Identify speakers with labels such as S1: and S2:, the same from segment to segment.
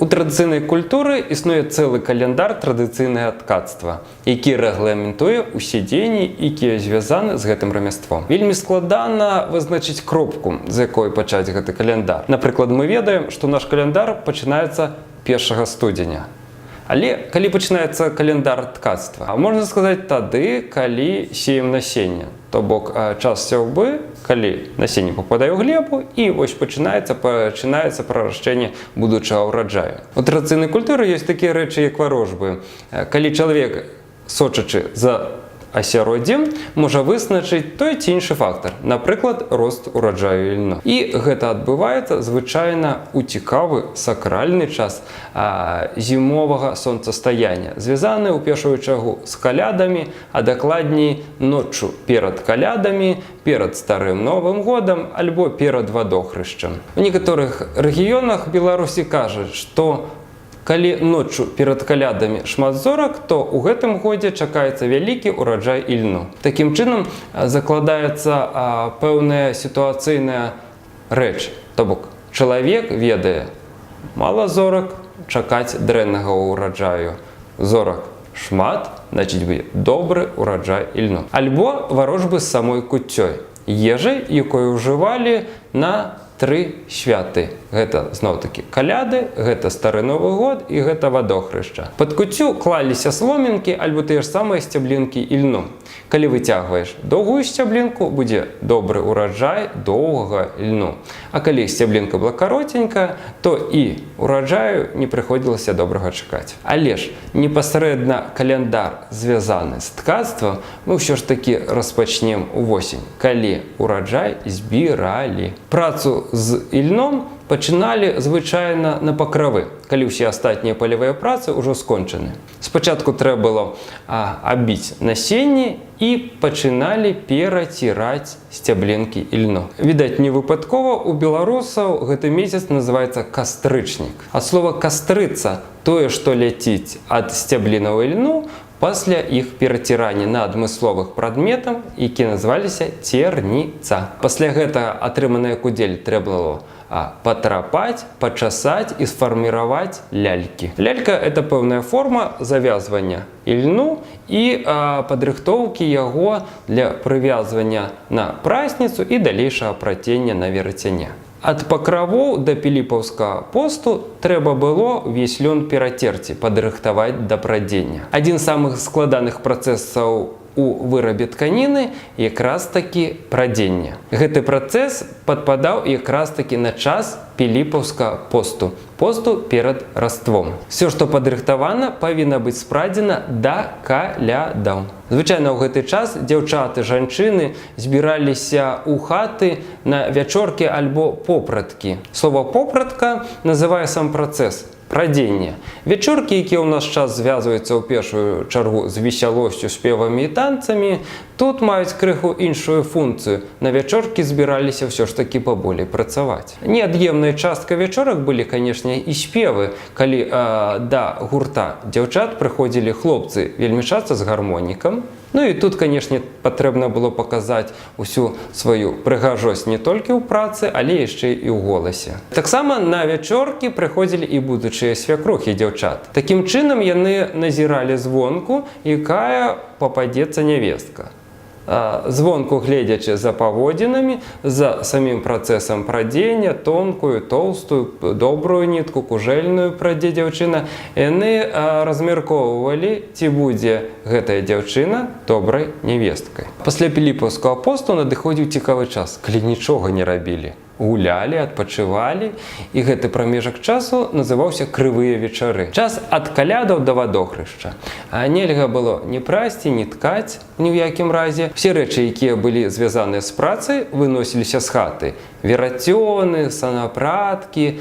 S1: У традыцыйнай культуры існуе цэлы каляндар традыцыйнага ткацтва, які рэгламентуе ўсе дзеянні, якія звязаны з гэтым рамяством. Вельмі складана вызначыць кропку, з якой пачаць гэты каляндар. Напрыклад, мы ведаем, што наш каляндар пачынаецца 1 студзеня. Але калі пачынаецца каляндар ткацтва? Можна сказаць тады, калі сеем насенне. То бок час сеўбы, калі насенне попадае ў глебу, і вось пачынаецца прарашчэнне будучага ўраджаю. У традыцыйнай культуры ёсць такія рэчы, як варожбы. Калі чалавек, сочачы за асяроддзем, можа вызначыць той ці іншы фактар, напрыклад, рост ураджаю ільну. І гэта адбываецца звычайна ў цікавы сакральны час зімовага сонцастаяння, звязаны ў першую чаргу з калядамі, а дакладней ноччу перад калядамі, перад Старым Новым годам альбо перад вадохрышчам. У некаторых рэгіёнах Беларусі кажуць, што калі ноччу перад калядамі шмат зорак, то ў гэтым годзе чакаецца вялікі ураджай ільну. Такім чынам закладаецца пэўная сітуацыйная рэч. То бок, чалавек ведае, мала зорак, чакаць дрэннага ўраджаю. Зорак шмат, значыць будзе добры ураджай ільну. Альбо варожбы з самой куццёй, ежай, якую ўжывалі на 3 святы. Гэта, зноў-такі, каляды, гэта Стары Новы год і гэта вадохрышча. Пад куццю клаліся сломінкі альбо тыя ж самыя сцяблінкі ільну. Калі выцягваеш доўгую сцяблінку, будзе добры ураджай доўгага ільну. А калі сцяблінка была каротенькая, то і ураджаю не прыходзілася добрага чакаць. Але ж непасрэдна каляндар звязаны з ткацтвам мы ўсё ж такі распачнем увосень, калі ураджай збіралі. Працу з ільном пачыналі звычайна на пакравы, калі ўсе астатнія палявыя працы ўжо скончаны. Спачатку трэба было абіць насенне і пачыналі пераціраць сцяблінкі ільну. Відаць, не выпадкова у беларусаў гэты месяц называецца кастрычнік. Ад слова кастрыца, тое, што ляціць ад сцяблінаў ільну, пасля іх перацірання на адмысловых прадметах, які называліся церніца. Пасля гэтага атрыманая кудзель трэба было патрапаць, пачасаць і сфарміраваць лялькі. Лялька – это пэўная форма завязвання ільну і падрыхтоўкі яго для прывязвання на прасніцу і далейшага працення на верацяне. Ад пакравоў да піліпаўскага посту трэба было ўвесь лён перацерці, падрыхтаваць да прадзення. Адзін з самых складаных працэсаў у вырабе тканіны якраз такі прадзення. Гэты працэс падпадаў якраз такі на час піліпаўскага посту перад раством. Все, што падрыхтавана, павінна быць спрадзена да калядаў. Звычайна ў гэты час дзяўчаты, жанчыны збіраліся ў хаты на вячоркі альбо попраткі. Слова попратка называе сам працэс прадзення. Вячоркі, якія ў наш час звязваюцца ў першую чаргу з весялосцю, спевамі і танцамі, тут маюць крыху іншую функцыю. На вячоркі збіраліся ўсё ж такі паболей працаваць. Неад'емнай часткай вячорак былі, канешне, і спевы, калі да гурта дзяўчат прыходзілі хлопцы, вельмі часта з гармонікам. Ну і тут, канешне, патрэбна было паказаць усю сваю прыгажосць не толькі ў працы, але яшчэ і ў голасе. Таксама на вячоркі прыходзілі і будучыя свякрухі дзяўчат. Такім чынам яны назіралі звонку, якая пападзецца нявестка. Звонку гледзячы за паводзінамі, за самім працэсам прадзення, тонкую, тоўстую, добрую нітку, кужэльную прадзе дзяўчына, яны размяркоўвалі, ці будзе гэтая дзяўчына добрай нявесткай. Пасля піліпаўскага посту надыходзіў цікавы час, калі нічога не рабілі. Гулялі, адпачывалі, і гэты прамежак часу называўся крывыя вечары. Час ад калядаў да вадохрышча. Нельга было ні прасці, ні ткаць ні ў якім разе. Все рэчы, якія былі звязаныя з працай, выносіліся з хаты. Верацёны, санапраткі,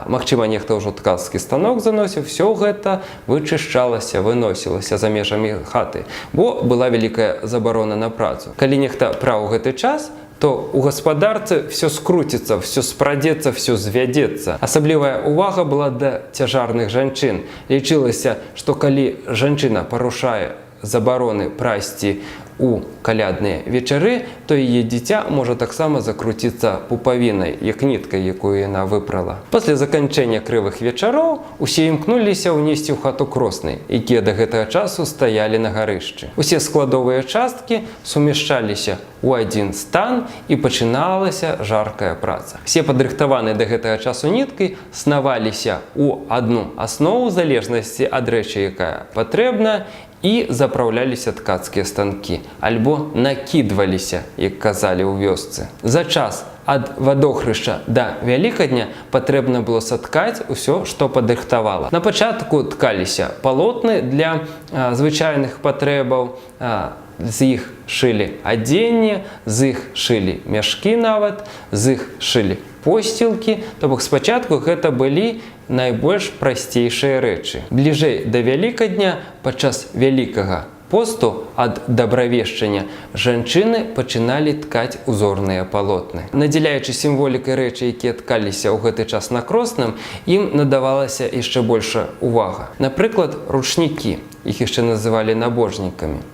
S1: магчыма, нехта ўжо ткацкі станок заносіў, все гэта вычышчалася, выносілася за межамі хаты, бо была вялікая забарона на працу. Калі нехта праў гэты час, то у гаспадарцы все скруціцца, все спрадзецца, все звядзецца. Асаблівая увага была да цяжарных жанчын. Лічылася, што калі жанчына парушае забароны прасці у калядныя вечары, то яе дзіця можа таксама закруціцца пупавінай, як ніткай, якую яна выпрала. Пасля заканчэння крывых вечароў усе імкнуліся ўнесці ў хату кроснай, якія да гэтага часу стаялі на гарышчы. Усе складовыя часткі сумяшчаліся ў адзін стан і пачыналася жаркая праца. Все падрыхтаваныя да гэтага часу ніткай снаваліся ў адну аснову ў залежнасці ад рэчы, якая патрэбна, і запраўляліся ткацкія станкі, альбо накідваліся, як казалі ў вёсцы. За час ад вадохрышча да Вялікадня патрэбна было саткаць усё, што падрыхтавала. На пачатку ткаліся палотны для звычайных патрэбаў, з іх шылі адзенне, з іх шылі мяшкі нават, з іх шылі посцілкі, то бок спачатку гэта былі найбольш прасцейшыя рэчы. Бліжэй да Вялікадня, падчас Вялікага посту ад дабравешчання, жанчыны пачыналі ткаць узорныя палотны. Надзяляючы сімволікай рэчы, якія ткаліся ў гэты час на кросным, ім надавалася яшчэ большая увага. Напрыклад, ручнікі, іх яшчэ называлі набожнікамі.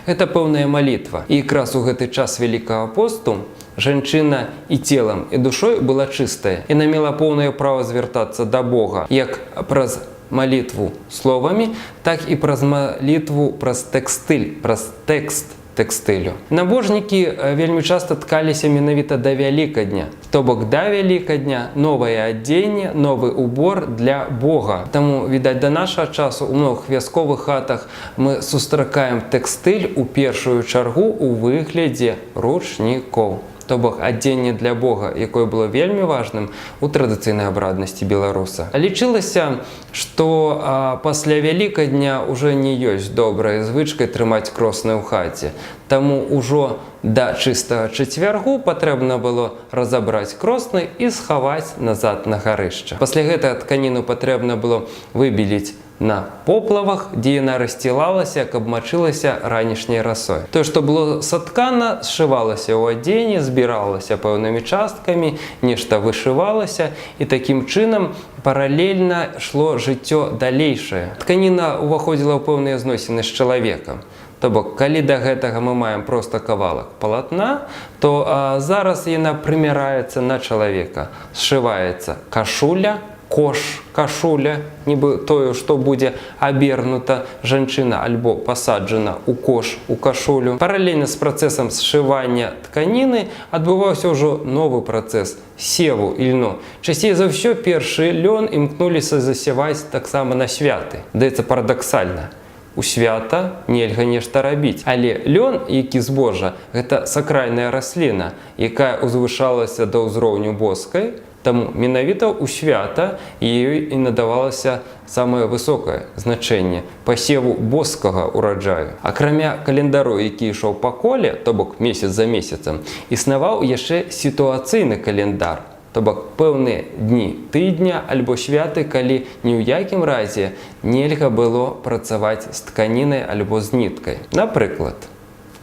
S1: Гэта пэўная малітва. І якраз у гэты час Вялікага посту жанчына і целам, і душой была чыстая. Яна мела поўнае права звяртацца да Бога, як праз малітву словамі, так і праз малітву праз тэкстыль, праз тэкст тэкстылю. Набожнікі вельмі часта ткаліся менавіта да Вялікадня. То бок да Вялікадня новае адзенне, новы убор для Бога. Таму, відаць, да нашага часу у многіх вясковых хатах мы сустракаем тэкстыль у першую чаргу у выглядзе ручнікоў. То бок адзенне для Бога, якое было вельмі важным у традыцыйнай абраднасці беларуса. Лічылася, што пасля Вялікадня ўжо не ёсць добрай звычкай трымаць кросны ў хаце. Таму ўжо да чыстага чацвяргу патрэбна было разабраць кросны і схаваць назад на гарышча. Пасля гэтага тканіну патрэбна было выбеліць на поплавах, дзе яна рассцілалася, каб мачылася ранішняй расой. Тое, што было саткана, сшывалася ў адзенне, збіралася пэўнымі часткамі, нешта вышывалася, і такім чынам паралельна шло жыццё далейшае. Тканіна ўваходзіла ў пэўныя зносіны з чалавекам. То бок, калі да гэтага мы маем проста кавалак палатна, то зараз яна прымяраецца на чалавека. Сшываецца кашуля, кош, кашуля, нібы тое, што будзе абернута жанчына альбо пасаджана ў кош, у кашулю. Паралельна з працэсам сшывання тканіны адбываўся ўжо новы працэс севу ільну. Часцей за ўсё першы лён імкнуліся засяваць таксама на святы. Даецца парадаксальна. У свята нельга нешта рабіць. Але лён, які збожа, гэта сакральная расліна, якая узвышалася да ўзроўню боскай. Таму менавіта ў свята ёй і надавалася самае высокае значэнне пасеву боскага ўраджаю. Акрамя календару, які ішоў па коле, то бок месяц за месяцам, існаваў яшчэ сітуацыйны календар. То бок пэўныя дні тыдня альбо святы, калі ні ў якім разе нельга было працаваць з тканінай альбо з ніткай. Напрыклад,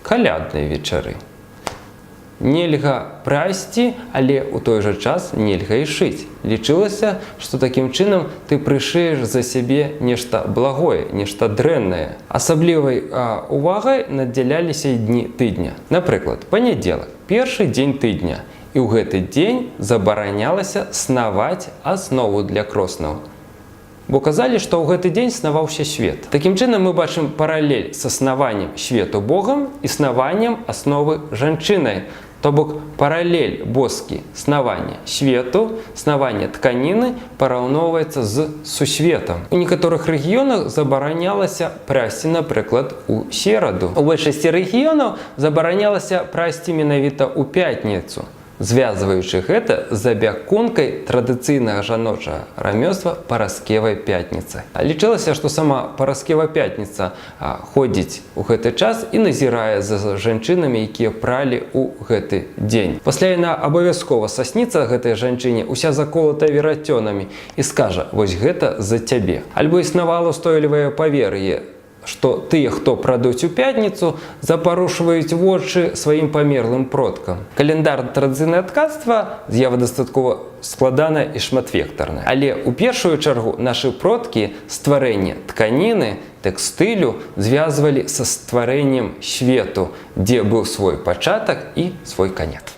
S1: калядныя вечары. Нельга прасці, але ў той жа час нельга і шыць. Лічылася, што такім чынам ты прышыеш за сябе нешта благое, нешта дрэннае. Асаблівай увагай надзяляліся дні тыдня. Напрыклад, панядзелак, першы дзень тыдня. І ў гэты дзень забаранялася снаваць аснову для кроснаў. Бо казалі, што ў гэты дзень снаваўся свет. Такім чынам мы бачым паралель са снаваннем свету Богам і снаваннем асновы жанчынай. То бок паралель боскі снавання свету, снавання тканіны параўноўваецца з сусветам. У некаторых рэгіёнах забаранялася прасці, напрыклад, у сераду. У большасці рэгіёнаў забаранялася прасці менавіта ў пятніцу, звязваючы гэта з абякункай традыцыйнага жаночага рамёства параскевай пятніцы. Лічылася, што сама параскева пятніца ходзіць у гэты час і назірае за жанчынамі, якія пралі ў гэты дзень. Пасля яна абавязкова сасніцца гэтай жанчыне, уся заколата верацёнамі, і скажа: «Вось гэта за цябе». Альбо існавала ўстойлівае павер'е, што тыя, хто прадуць у пятніцу, запарушваюць вочы сваім памерлым продкам. Календар традыцыйнага ткацтва з'ява дастаткова складаная і шматвектарная. Але ў першую чаргу нашы продкі стварэнне тканіны, тэкстылю звязвалі са стварэннем свету, дзе быў свой пачатак і свой канец.